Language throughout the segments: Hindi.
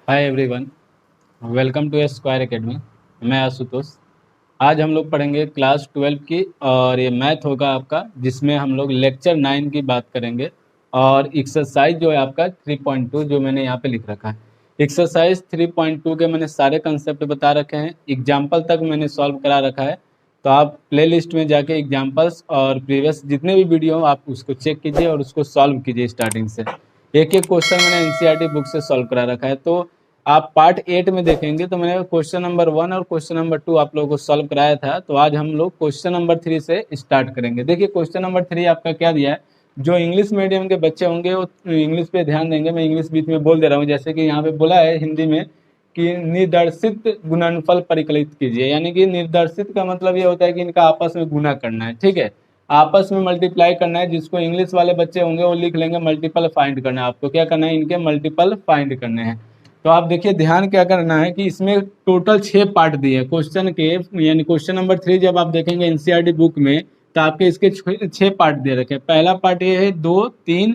Hi everyone, welcome to square academy. मैं आशुतोष। आज हम लोग पढ़ेंगे क्लास 12 की और ये मैथ होगा आपका, जिसमें हम लोग लेक्चर 9 की बात करेंगे। और एक्सरसाइज जो है आपका 3.2 जो मैंने यहाँ पे लिख रखा है। एक्सरसाइज 3.2 के मैंने सारे कंसेप्ट बता रखे हैं, एग्जाम्पल तक मैंने सॉल्व करा रखा है। तो आप प्ले लिस्ट में जाके एग्जाम्पल्स और प्रीवियस जितने भी वीडियो आप उसको चेक कीजिए और उसको सॉल्व कीजिए स्टार्टिंग से। एक एक क्वेश्चन मैंने एनसीईआरटी बुक से सॉल्व करा रखा है। तो आप पार्ट 8 में देखेंगे तो मैंने क्वेश्चन नंबर 1 और क्वेश्चन नंबर 2 आप लोगों को सॉल्व कराया था। तो आज हम लोग क्वेश्चन नंबर 3 से स्टार्ट करेंगे। देखिए क्वेश्चन नंबर 3 आपका क्या दिया है। जो इंग्लिश मीडियम के बच्चे होंगे वो इंग्लिश पे ध्यान देंगे। मैं इंग्लिश बीच में बोल दे रहा हूँ, जैसे कि यहाँ पे बोला है हिंदी में कि निर्दर्शित गुणनफल परिकलित कीजिए। यानी कि निर्दर्शित का मतलब ये होता है कि इनका आपस में गुना करना है, ठीक है, आपस में मल्टीप्लाई करना है। जिसको इंग्लिश वाले बच्चे होंगे वो लिख लेंगे मल्टीपल फाइंड करना है। आपको क्या करना है, इनके मल्टीपल फाइंड करने हैं। तो आप देखिए ध्यान क्या करना है कि इसमें टोटल 6 पार्ट दिए हैं क्वेश्चन के। यानी क्वेश्चन नंबर 3 जब आप देखेंगे एनसीईआरटी बुक में तो आपके इसके 6 पार्ट दे रखे हैं। पहला पार्ट ये है 2 3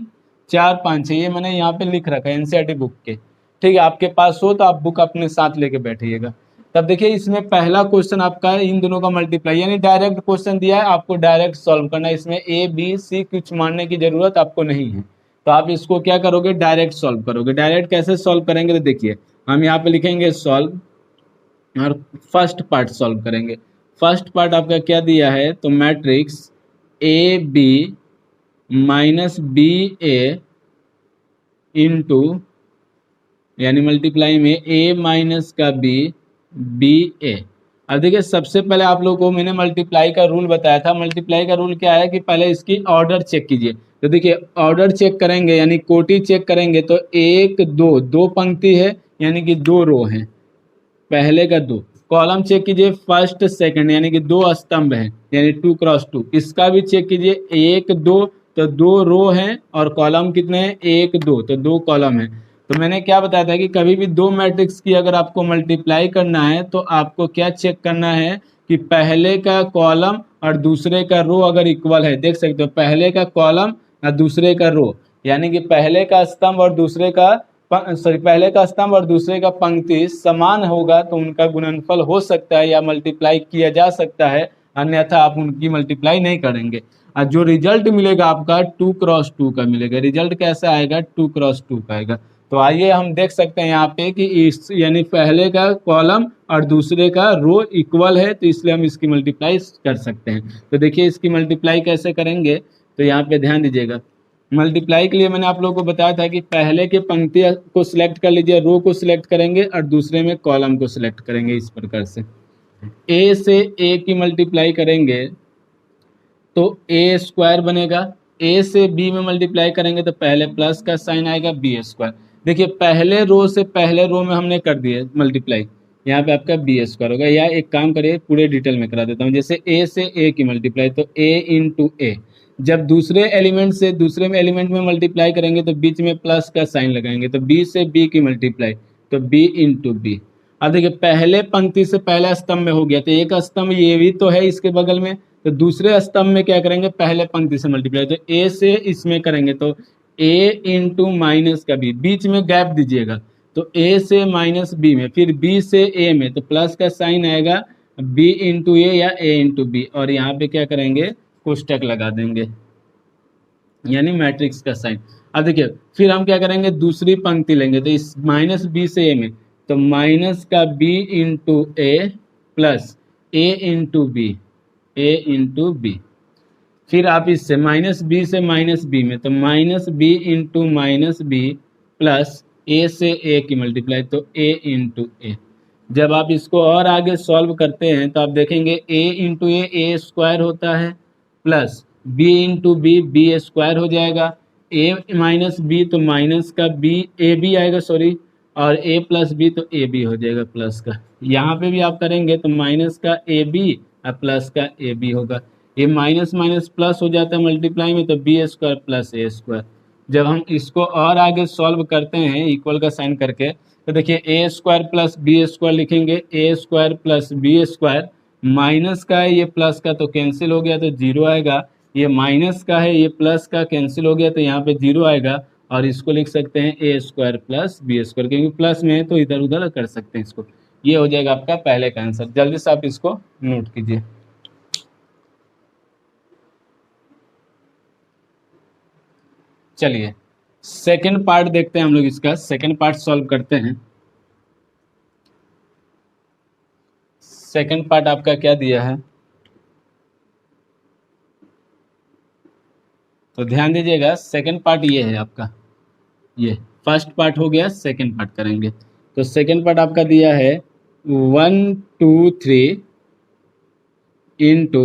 4 5 6, ये मैंने यहाँ पे लिख रखा है एनसीईआरटी बुक के। ठीक है, आपके पास हो तो आप बुक अपने साथ लेके बैठिएगा। तब देखिए इसमें पहला क्वेश्चन आपका है इन दोनों का मल्टीप्लाई, यानी डायरेक्ट क्वेश्चन दिया है, आपको डायरेक्ट सॉल्व करना है। इसमें ए बी सी कुछ मानने की जरूरत आपको नहीं है। तो आप इसको क्या करोगे, डायरेक्ट सॉल्व करोगे। डायरेक्ट कैसे सॉल्व करेंगे तो देखिए हम यहाँ पे लिखेंगे सॉल्व और फर्स्ट पार्ट सॉल्व करेंगे। फर्स्ट पार्ट आपका क्या दिया है, तो matrix A B minus B A into, यानी मल्टीप्लाई में ए माइनस का बी बी ए। अब देखिए सबसे पहले आप लोगों को मैंने मल्टीप्लाई का रूल बताया था। मल्टीप्लाई का रूल क्या है कि पहले इसकी ऑर्डर चेक कीजिए। तो देखिए ऑर्डर चेक करेंगे यानी कोटि चेक करेंगे तो एक दो, दो पंक्ति है यानी कि दो रो हैं, पहले का दो। कॉलम चेक कीजिए फर्स्ट सेकंड यानी कि दो स्तंभ है यानी 2x2। इसका भी चेक कीजिए एक दो, तो दो रो हैं और कॉलम कितने हैं, एक दो, तो दो कॉलम है। तो मैंने क्या बताया था कि कभी भी दो मैट्रिक्स की अगर आपको मल्टीप्लाई करना है तो आपको क्या चेक करना है कि पहले का कॉलम और दूसरे का रो अगर इक्वल है। देख सकते हो पहले का कॉलम और दूसरे का रो, यानी कि पहले का स्तंभ और दूसरे का पहले का स्तंभ और दूसरे का पंक्ति समान होगा तो उनका गुणनफल हो सकता है या मल्टीप्लाई किया जा सकता है, अन्यथा आप उनकी मल्टीप्लाई नहीं करेंगे। और जो रिजल्ट मिलेगा आपका 2x2 का मिलेगा। रिजल्ट कैसा आएगा, 2x2 का आएगा। तो आइए हम देख सकते हैं यहाँ पे कि इस यानी पहले का कॉलम और दूसरे का रो इक्वल है, तो इसलिए हम इसकी मल्टीप्लाई कर सकते हैं। तो देखिए इसकी मल्टीप्लाई कैसे करेंगे, तो यहाँ पे ध्यान दीजिएगा। मल्टीप्लाई के लिए मैंने आप लोगों को बताया था कि पहले के पंक्ति को सिलेक्ट कर लीजिए, रो को सिलेक्ट करेंगे और दूसरे में कॉलम को सिलेक्ट करेंगे। इस प्रकार से ए से ए की मल्टीप्लाई करेंगे तो ए स्क्वायर बनेगा। ए से बी में मल्टीप्लाई करेंगे तो पहले प्लस का साइन आएगा बी स्क्वायर। देखिए पहले रो से पहले रो में हमने कर दिया मल्टीप्लाई, यहाँ पे आपका बी स्क्वायर होगा। या एक काम करिए पूरे डिटेल में करा देता हूँ। जैसे ए से ए की मल्टीप्लाई तो ए इंटू ए, जब दूसरे एलिमेंट से दूसरे में एलिमेंट में मल्टीप्लाई करेंगे तो बीच में प्लस का साइन लगाएंगे, तो बी से बी की मल्टीप्लाई तो बी इंटू बी। अब देखिए पहले पंक्ति से पहला स्तंभ में हो गया, तो एक स्तंभ ये भी तो है इसके बगल में, तो दूसरे स्तंभ में क्या करेंगे, पहले पंक्ति से मल्टीप्लाई, तो ए से इसमें करेंगे तो ए इंटू माइनस का बी, बीच में गैप दीजिएगा। तो ए से माइनस बी में, फिर बी से ए में, तो प्लस का साइन आएगा बी इंटू ए या ए इंटू बी, और यहाँ पे क्या करेंगे, कोष्टक लगा देंगे यानी मैट्रिक्स का साइन। अब देखिए फिर हम क्या करेंगे, दूसरी पंक्ति लेंगे तो इस माइनस बी से ए में, तो माइनस का B into A plus A into B, A into B. फिर आप इससे माइनस बी से माइनस बी में, तो minus B into minus B plus A से ए की मल्टीप्लाई तो ए इंटू ए। जब आप इसको और आगे सॉल्व करते हैं तो आप देखेंगे ए इंटू ए स्क्वायर होता है, plus B into B B square हो जाएगा, ए माइनस बी तो माइनस का बी ए बी आएगा, सॉरी, और ए प्लस बी तो ए बी हो जाएगा प्लस का। यहाँ पे भी आप करेंगे तो माइनस का ए बी और प्लस का ए बी होगा। ये माइनस माइनस प्लस हो जाता है मल्टीप्लाई में, तो बी स्क्वायर प्लस ए स्क्वायर। जब हम इसको और आगे सॉल्व करते हैं इक्वल का साइन करके, तो देखिए A square plus B square लिखेंगे, A square plus B square, minus का है ये प्लस का तो कैंसिल हो गया तो जीरो आएगा, ये माइनस का है ये प्लस का कैंसिल हो गया तो यहाँ पे जीरो आएगा, और इसको लिख सकते हैं ए स्क्वायर प्लस बी स्क्वायर, क्योंकि प्लस में है तो इधर उधर कर सकते हैं इसको। ये हो जाएगा आपका पहले का आंसर। जल्दी से आप इसको नोट कीजिए। चलिए सेकंड पार्ट देखते हैं हम लोग, इसका सेकंड पार्ट सॉल्व करते हैं। सेकंड पार्ट आपका क्या दिया है, तो ध्यान दीजिएगा। सेकंड पार्ट ये है आपका, ये फर्स्ट पार्ट हो गया, सेकंड पार्ट करेंगे। तो सेकंड पार्ट आपका दिया है 1 2 3 इंटू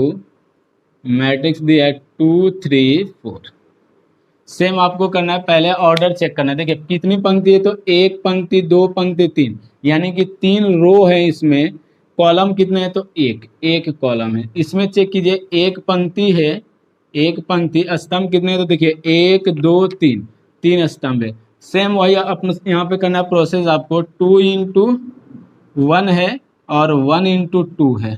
मैट्रिक्स दिया है 2 3 4। सेम आपको करना है, पहले ऑर्डर चेक करना है। देखिए कितनी पंक्ति है, तो एक पंक्ति, दो पंक्ति, तीन, यानी कि 3 रो है इसमें। कॉलम कितने हैं, तो एक कॉलम है। इसमें चेक कीजिए, एक पंक्ति है, एक पंक्ति, स्तंभ कितने हैं, तो देखिए 1 2 3, 3 स्तंभ है। सेम वही अपने यहाँ पे करना है प्रोसेस आपको। 2 इंटू 1 है और 1 इंटू 2 है,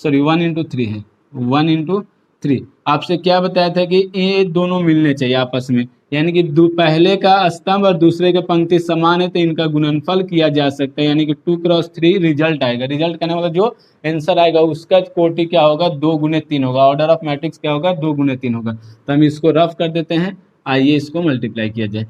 सॉरी 1 इंटू 3 है, 1 इंटू 3। आपसे क्या बताया था कि ये दोनों मिलने चाहिए आपस में, यानी कि पहले का स्तंभ और दूसरे के पंक्ति समान है तो इनका गुणनफल किया जा सकता है, यानी कि 2 क्रॉस 3 रिजल्ट आएगा। रिजल्ट करने वाला जो आंसर आएगा उसका कोटि क्या होगा, 2 गुने 3 होगा। ऑर्डर ऑफ मैट्रिक्स क्या होगा, 2 गुने 3 होगा। तो हम इसको रफ कर देते हैं, आइए इसको मल्टीप्लाई किया जाए।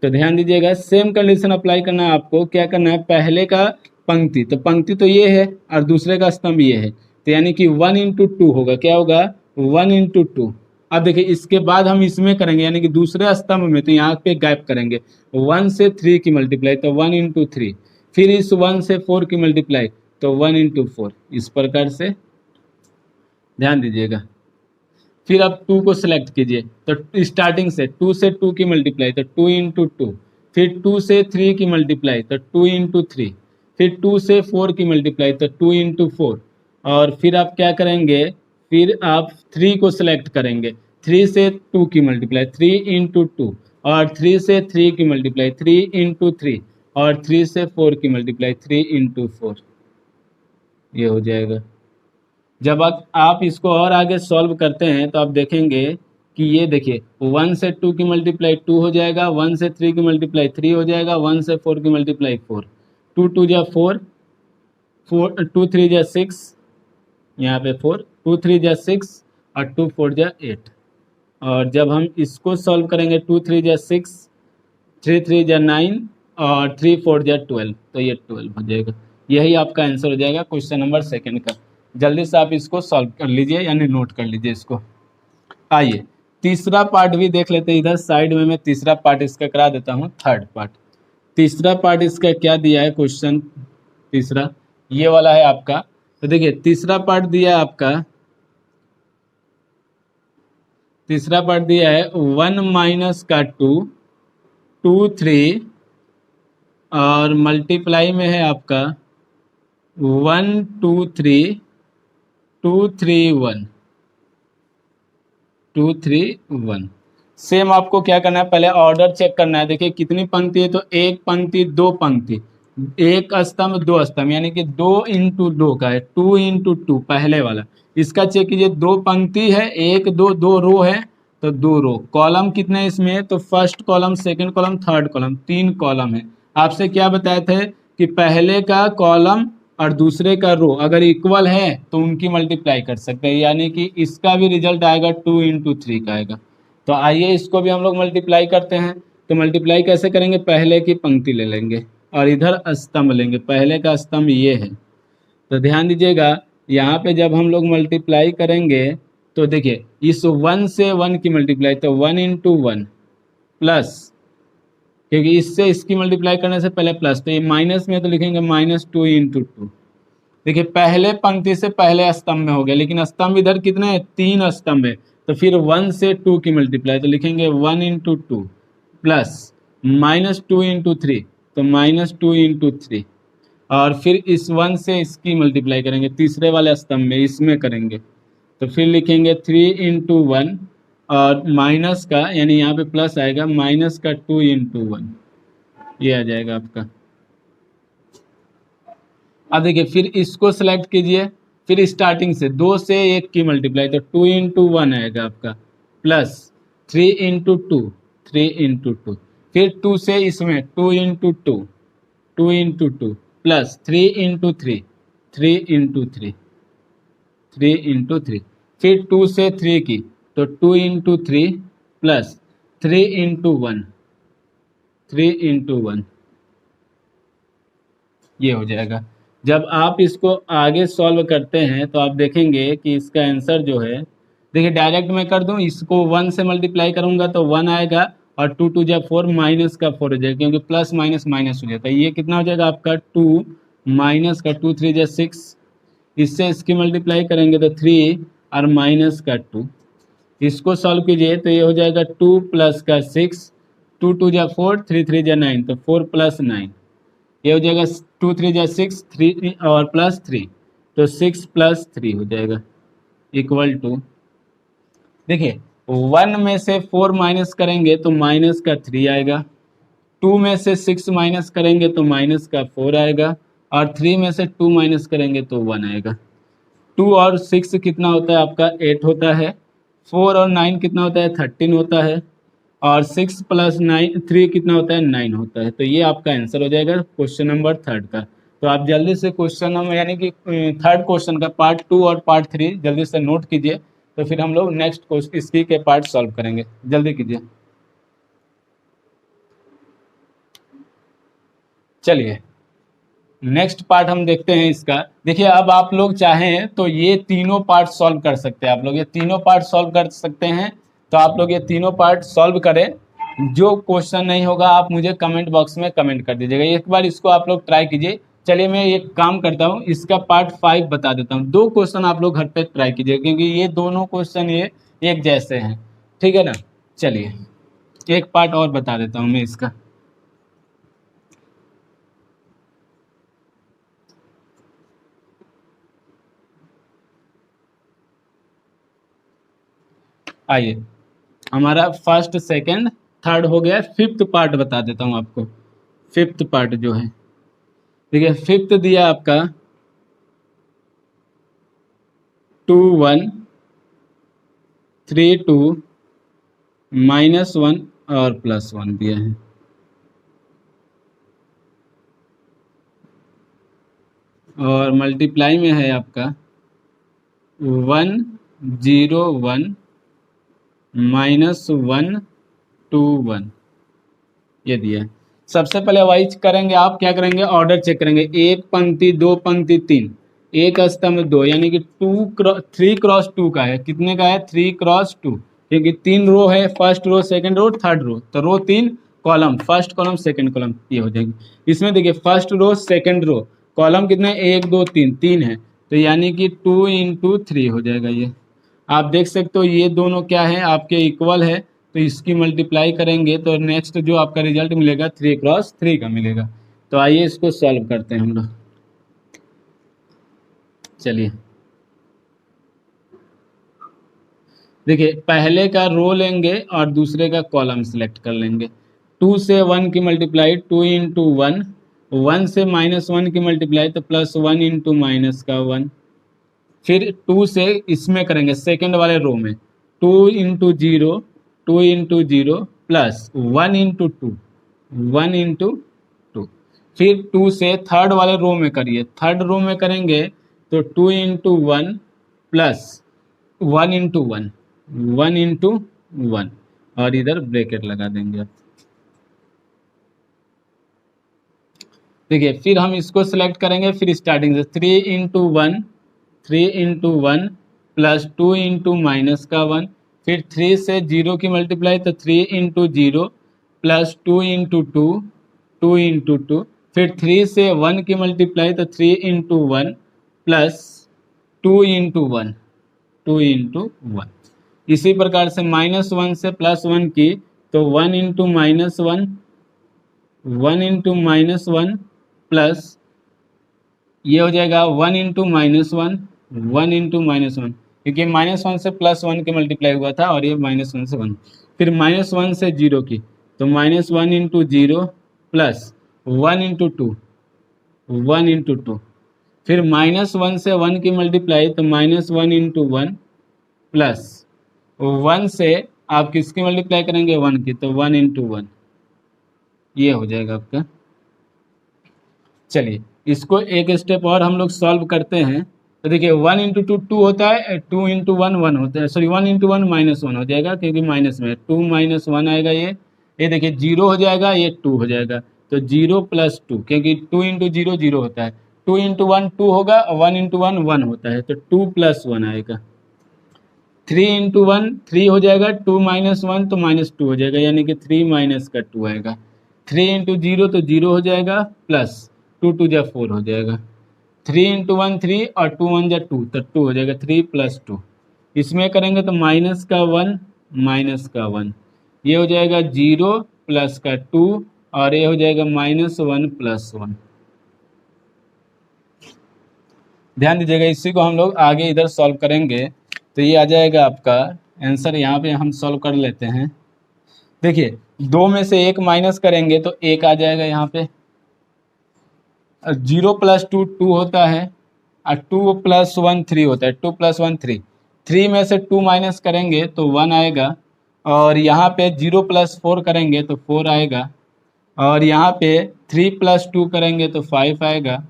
तो ध्यान दीजिएगा, सेम कंडीशन अप्लाई करना है आपको। क्या करना है, पहले का पंक्ति, तो पंक्ति तो ये है और दूसरे का स्तंभ ये है, तो यानी कि 1 इंटू 2 होगा। क्या होगा, 1 इंटू 2। अब देखिए इसके बाद हम इसमें करेंगे, यानी कि दूसरे स्तंभ में, तो यहाँ पे गैप करेंगे। 1 से 3 की मल्टीप्लाई, तो 1 इंटू 3। फिर इस 1 से 4 की मल्टीप्लाई, तो 1 इंटू 4। इस प्रकार से ध्यान दीजिएगा। फिर आप 2 को सिलेक्ट कीजिए, तो स्टार्टिंग से 2 से 2 की मल्टीप्लाई, तो 2 इंटू 2। फिर 2 से 3 की मल्टीप्लाई, तो 2 इंटू 3। फिर 2 से 4 की मल्टीप्लाई, तो 2 इंटू 4। और फिर आप क्या करेंगे, फिर आप 3 को सिलेक्ट करेंगे, 3 से 2 की मल्टीप्लाई, 3 इंटू 2। और 3 से 3 की मल्टीप्लाई, 3 इंटू 3। और 3 से 4 की मल्टीप्लाई, 3 इंटू 4। ये हो जाएगा। जब आप इसको और आगे सॉल्व करते हैं तो आप देखेंगे कि ये देखिए 1 से 2 की मल्टीप्लाई 2 हो जाएगा, 1 से 3 की मल्टीप्लाई 3 हो जाएगा, 1 से 4 की मल्टीप्लाई 4। 2 2 जा 4, 2 3 जा 6, यहाँ पे 4, 2 3 जा 6 और 2 4 जा 8। और जब हम इसको सॉल्व करेंगे, 2 3 जा 6, 3 3 जा 9 और 3 4 जा 12, तो ये 12 हो जाएगा। यही आपका आंसर हो जाएगा क्वेश्चन नंबर सेकंड का। जल्दी से आप इसको सॉल्व कर लीजिए, यानी नोट कर लीजिए इसको। आइए तीसरा पार्ट भी देख लेते हैं। इधर साइड में मैं तीसरा पार्ट इसका करा देता हूँ, थर्ड पार्ट। तीसरा पार्ट इसका क्या दिया है, क्वेश्चन तीसरा ये वाला है आपका। तो देखिए तीसरा पार्ट दिया है आपका, तीसरा पार्ट दिया है 1 माइनस का 2 2 3 और मल्टीप्लाई में है आपका 1 2 3 2 3 1 2 3 1। सेम आपको क्या करना है, पहले ऑर्डर चेक करना है। देखिए कितनी पंक्ति है, तो एक पंक्ति, दो पंक्ति, एक स्तंभ, दो स्तंभ, यानी कि 2 इंटू 2 का है, 2 इंटू 2 पहले वाला। इसका चेक कीजिए, दो पंक्ति है, एक दो, दो रो है, तो 2 रो। कॉलम कितने हैं इसमें, तो first column, second column, third column, 3 column है। आपसे क्या बताए थे कि पहले का कॉलम और दूसरे का रो अगर इक्वल है तो उनकी मल्टीप्लाई कर सकते हैं, यानी कि इसका भी रिजल्ट आएगा 2 इंटू 3 का आएगा। तो आइए इसको भी हम लोग मल्टीप्लाई करते हैं। तो मल्टीप्लाई कैसे करेंगे, पहले की पंक्ति ले लेंगे और इधर स्तंभ लेंगे। पहले का स्तंभ ये है, तो ध्यान दीजिएगा यहाँ पे जब हम लोग मल्टीप्लाई करेंगे तो देखिए इस 1 से 1 की मल्टीप्लाई, तो 1 इंटू 1 प्लस, क्योंकि इससे इसकी मल्टीप्लाई करने से पहले प्लस, तो ये माइनस में तो लिखेंगे -2 इंटू 2। देखिए पहले पंक्ति से पहले स्तंभ में हो गया, लेकिन स्तंभ इधर कितने हैं, 3 स्तंभ है। तो फिर 1 से 2 की मल्टीप्लाई, तो लिखेंगे 1 इंटू 2 प्लस -2 इंटू 3, तो -2 इंटू 3। और फिर इस 1 से इसकी मल्टीप्लाई करेंगे, तीसरे वाले स्तंभ में इसमें करेंगे, तो फिर लिखेंगे 3 इंटू 1 और माइनस का, यानी यहाँ पे प्लस आएगा, माइनस का 2 इंटू 1, ये आ जाएगा आपका। अब देखिए फिर इसको सेलेक्ट कीजिए, फिर स्टार्टिंग से 2 से 1 की मल्टीप्लाई, तो 2 इंटू 1 आएगा आपका, प्लस 3 इंटू 2 3 इंटू 2, फिर 2 से इसमें 2 into 2, 2 into 2 plus 3 into 3, 3 into 3, 3 into 3, फिर 2 से 3 की तो 2 इंटू 3 प्लस 3 इंटू 1, 3 इंटू 1, ये हो जाएगा। जब आप इसको आगे सॉल्व करते हैं तो आप देखेंगे कि इसका आंसर जो है, देखिए डायरेक्ट मैं कर दूं, इसको 1 से मल्टीप्लाई करूंगा तो 1 आएगा और 2 टू जा 4 माइनस का 4 हो जाएगा, क्योंकि प्लस माइनस माइनस हो जाता है। ये कितना हो जाएगा आपका 2 माइनस का 2 3 जा 6, इससे इसकी मल्टीप्लाई करेंगे तो 3 और माइनस का 2, इसको सॉल्व कीजिए तो ये हो जाएगा 2 प्लस का 6, 2 टू जा 4, 3 3 जा 9, तो 4 प्लस 9, ये हो जाएगा 2 3 जा 6, 3 और प्लस 3, तो 6 प्लस 3 हो जाएगा इक्वल टू, देखिए 1 में से 4 माइनस करेंगे तो माइनस का 3 आएगा, 2 में से 6 माइनस करेंगे तो माइनस का 4 आएगा, और 3 में से 2 माइनस करेंगे तो 1 आएगा। 2 और 6 कितना होता है आपका 8 होता है, 4 और 9 कितना होता है 13 होता है, और 6 प्लस 9 3 कितना होता है 9 होता है। तो ये आपका आंसर हो जाएगा क्वेश्चन नंबर 3 का। तो आप जल्दी से क्वेश्चन नंबर यानी कि 3rd क्वेश्चन का पार्ट 2 और पार्ट 3 जल्दी से नोट कीजिए, तो फिर हम लोग नेक्स्ट क्वेश्चन इसकी के पार्ट सॉल्व करेंगे। जल्दी कीजिए। चलिए नेक्स्ट पार्ट हम देखते हैं इसका। देखिए अब आप लोग चाहें तो ये तीनों पार्ट सॉल्व कर सकते हैं, आप लोग ये तीनों पार्ट सॉल्व कर सकते हैं, तो आप लोग ये तीनों पार्ट सॉल्व करें। जो क्वेश्चन नहीं होगा आप मुझे कमेंट बॉक्स में कमेंट कर दीजिएगा, एक बार इसको आप लोग ट्राई कीजिए। चलिए मैं एक काम करता हूँ, इसका पार्ट 5 बता देता हूँ। 2 क्वेश्चन आप लोग घर पे ट्राई कीजिए, क्योंकि ये दोनों क्वेश्चन ये एक जैसे हैं, ठीक है ना। चलिए एक पार्ट और बता देता हूँ मैं इसका। आइए हमारा फर्स्ट सेकंड थर्ड हो गया, 5th पार्ट बता देता हूँ आपको। 5th पार्ट जो है, देखिए 5th दिया आपका 2 1 3 2 -1 और +1 दिया है। और मल्टीप्लाई में है आपका 1 0 1 -1 2 1, ये दिया है। सबसे पहले वाइज करेंगे, आप क्या करेंगे ऑर्डर चेक करेंगे, 1 पंक्ति 2 पंक्ति 3, एक स्तंभ 2, यानी कि 3 क्रॉस 2 का है। कितने का है 3 क्रॉस 2, क्योंकि 3 रो है, first row second row third row, तो row 3 column, first column second column, ये हो जाएगी। इसमें देखिए first row second row column कितने 1 2 3 3 है, तो यानी कि 2 इंटू 3 हो जाएगा। ये आप देख सकते हो ये दोनों क्या है आपके इक्वल है, तो इसकी मल्टीप्लाई करेंगे तो नेक्स्ट जो आपका रिजल्ट मिलेगा 3 क्रॉस 3 का मिलेगा। तो आइए इसको सॉल्व करते हैं हम लोग। चलिए देखिए पहले का रो लेंगे और दूसरे का कॉलम सिलेक्ट कर लेंगे। 2 से 1 की मल्टीप्लाई 2 इंटू 1, 1 से -1 की मल्टीप्लाई तो +1 इंटू माइनस का 1, फिर 2 से इसमें करेंगे सेकंड वाले रो में 2 into 0, 2 into 0 plus 1 into 2, 1 into 2, फिर 2 से थर्ड वाले रो में करिए, थर्ड रो में करेंगे तो 2 इंटू 1 प्लस 1 इंटू 1, 1 इंटू 1, और इधर ब्रैकेट लगा देंगे आप। देखिए फिर हम इसको सिलेक्ट करेंगे, फिर स्टार्टिंग से 3 into 1, 3 into 1 plus 2 into minus का 1, फिर 3 से 0 की मल्टीप्लाई तो 3 इंटू 0 प्लस 2 इंटू 2, 2 इंटू 2, फिर 3 से 1 की मल्टीप्लाई तो 3 इंटू 1 प्लस 2 इंटू 1, 2 इंटू 1। इसी प्रकार से -1 से +1 की तो 1 इंटू -1, 1 इंटू -1 प्लस ये हो जाएगा 1 इंटू -1, 1 इंटू -1, क्योंकि -1 से +1 के मल्टीप्लाई हुआ था और ये -1 से 1, फिर -1 से 0 की तो -1 इंटू 0 प्लस 1 इंटू 2, 1 इंटू 2, फिर -1 से 1 की मल्टीप्लाई तो -1 इंटू 1 प्लस 1 से आप किसकी मल्टीप्लाई करेंगे, 1 की, तो 1 इंटू 1 ये हो जाएगा आपका। चलिए इसको एक स्टेप और हम लोग सॉल्व करते हैं। तो देखिए 1 इंटू टू टू होता है, 2 इंटू वन वन होता है, sorry 1 into one minus one हो जाएगा क्योंकि माइनस में 2 माइनस वन आएगा, ये देखिए 0 हो जाएगा, ये 2 हो जाएगा, तो 0 प्लस 2, क्योंकि 2 इंटू जीरो जीरो होता है, 2 इंटू वन 2 होगा, 1 इंटू वन 1 होता है, तो 2 प्लस 1 आएगा। 3 इंटू वन 3 हो जाएगा, 2 माइनस वन तो माइनस 2 हो जाएगा, यानी कि 3 माइनस का 2 आएगा। 3 इंटू जीरो तो 0 हो जाएगा, प्लस 2 टू जा 4 हो जाएगा। 3 इंटू वन 3 और 2 वन जा 2, तो 2 हो जाएगा, 3 प्लस 2। इसमें करेंगे तो माइनस का 1 माइनस का 1, ये हो जाएगा 0 प्लस का 2 और ये हो जाएगा माइनस 1 प्लस 1। ध्यान दीजिएगा, इसी को हम लोग आगे इधर सॉल्व करेंगे तो ये आ जाएगा आपका आंसर। यहाँ पे हम सॉल्व कर लेते हैं। देखिए 2 में से 1 माइनस करेंगे तो 1 आ जाएगा यहाँ पे। 0 प्लस 2 2 होता है और 2 प्लस 1 3 होता है, 2 प्लस 1 3, 3 में से 2 माइनस करेंगे तो 1 आएगा, और यहाँ पे 0 प्लस 4 करेंगे तो 4 आएगा, और यहाँ पे 3 प्लस 2 करेंगे तो 5 आएगा,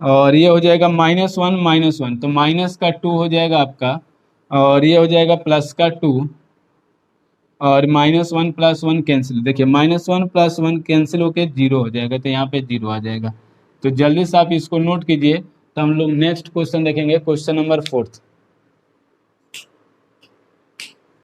और ये हो जाएगा माइनस वन तो माइनस का 2 हो जाएगा आपका, और ये हो जाएगा प्लस का 2, और माइनस 1 प्लस 1 कैंसिल, देखिए माइनस 1 प्लस 1 कैंसिल होके 0 हो जाएगा, तो यहाँ पे 0 आ जाएगा। तो जल्दी से आप इसको नोट कीजिए। तो हम लोग नेक्स्ट क्वेश्चन देखेंगे, क्वेश्चन नंबर 4।